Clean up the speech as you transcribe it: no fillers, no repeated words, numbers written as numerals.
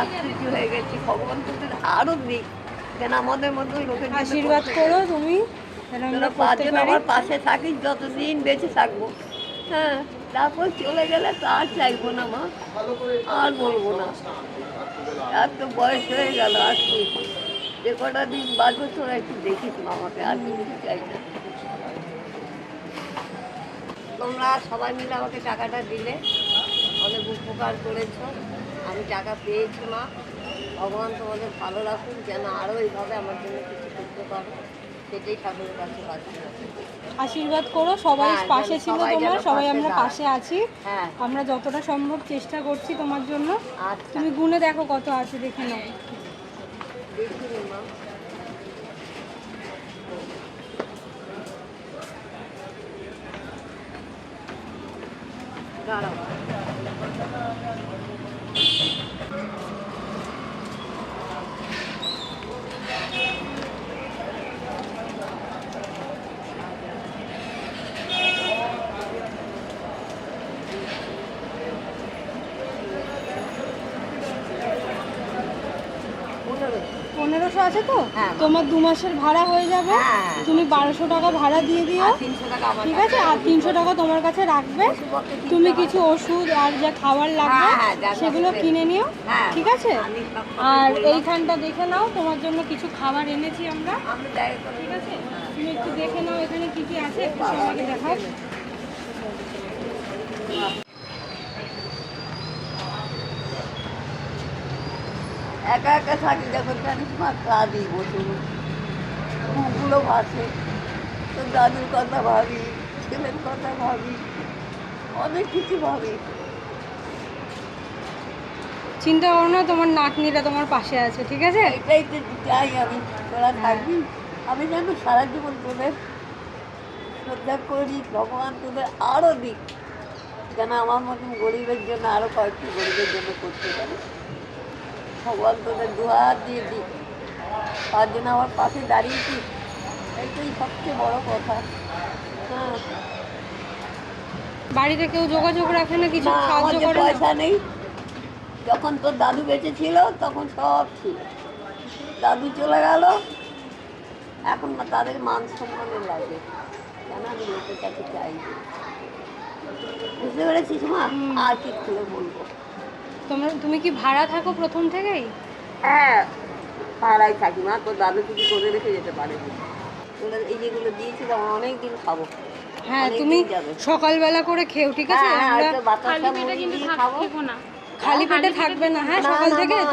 আশ্চর্য হয়ে গেছি, ভগবান তোদের আরো দিক যেন আমাদের মতো লোকের জন্য আশীর্বাদ করতে করো পারে। তুমি যেন আমরা তোরা করতে পাঁচজন পারি। আমার পাশে থাকিস, যতদিন বেঁচে থাকবো। হ্যাঁ, তারপর চলে গেলে তো আর চাইবো না মা, আর বলবো না। আর তো বয়স হয়ে গেল, আর কি যে কটা দিন বাঁচবো তোরা একটু দেখিস মা আমাকে, আর কিছু চাই না। তোমরা সবাই মিলে আমাকে টাকাটা দিলে, অনেক উপকার করেছ, আমি টাকা পেয়েছি মা। ভগবান তোমাদের ভালো রাখুন, যেন আরও এইভাবে আমার জন্য কিছু করতে পারো, সেটাই ঠাকুরের কাছে প্রার্থনা করি। আশীর্বাদ করো, সবাই হ্যাঁ, পাশে যেন ছিল সবাই তোমার, যেন সবাই পাশে আমরা দাঁড়ায়। পাশে আছি। হ্যাঁ, আমরা যতটা সম্ভব চেষ্টা করছি তোমার জন্য। আচ্ছা, তুমি গুনে দেখো কত আছে, দেখে নাও। দেখিনি মা। দাঁড়াও, 1500 আছে তো? হ্যাঁ। তোমার 2 মাসের ভাড়া হয়ে যাবে। হ্যাঁ। তুমি 1200 টাকা ভাড়া দিয়ে দিও, আর 300 টাকা আমার ঠিক কাছে আছে? আর 300 টাকা তোমার কাছে রাখবে। ওষুধপত্র কিনতে তুমি হবে। কিছু ওষুধ আর যা খাবার লাগবে হ্যাঁ, হ্যাঁ, যা সেগুলো লাগবে। কিনে নিও, হ্যাঁ, ঠিক আছে? আমি সব আর কথাই বললাম। এইখানটা দেখে নাও, তোমার জন্য কিছু খাবার এনেছি আমরা, আমি জায়গা করে ঠিক আছে? তুমি একটু দেখে নাও এখানে কি কি আছে, একটু সবাইকে দেখাও। একা একা থাকি যখন জানিস মা, কাঁদি বসে বসে, বুকগুলো ভাসে। তো দাদুর কথা ভাবি, ছেলের কথা ভাবি, অনেক কিছু ভাবি। চিন্তা করো না, তোমার নাতনিরা তোমার পাশে আছে, ঠিক আছে? এটাই তো চাই আমি, তোরা থাকবি। আমি যেন সারা জীবন তোদের শ্রদ্ধা করি, ভগবান তোদের আরও দিক, যেন আমার মতন গরিবের জন্য আরও কয়েকটি গরিবের জন্য করতে পারে। ভগবান তোদের দুহাত দিয়ে দিক, তার জন্য আমার পাশে দাঁড়িয়েছি, এইটাই সবচেয়ে বড় কথা। হ্যাঁ, বাড়িতে কেউ যোগাযোগ রাখে না, কিছু না, সাহায্য আমার যে করে না? পয়সা নেই, যখন তোর দাদু বেঁচে ছিল তখন সব ছিল, দাদু চলে গেল, এখন না তাদের মান সম্মানে লাগে, কেন আমি লোকের কাছে চাই না। বুঝতে পেরেছিস মা? আর কি খুলে বলবো। তুমি কি ভাড়া থাকো প্রথম থেকেই? হ্যাঁ, পাড়ায় থাকি মা, তোর দাদু কিছু করে রেখে যেতে পারেনি। তোরা এই যেগুলো দিয়েছিলাম অনেক দিন খাবো। হ্যাঁ, অনেক তুমি দিন যাবে। সকালবেলা করে খেও, ঠিক আছে? হ্যাঁ, আমরা হয়তো বাতাসা মুড়ি দিয়ে খাবো। খালি পেটে থাকবে না, হ্যাঁ, না, সকাল না, থেকে। মা।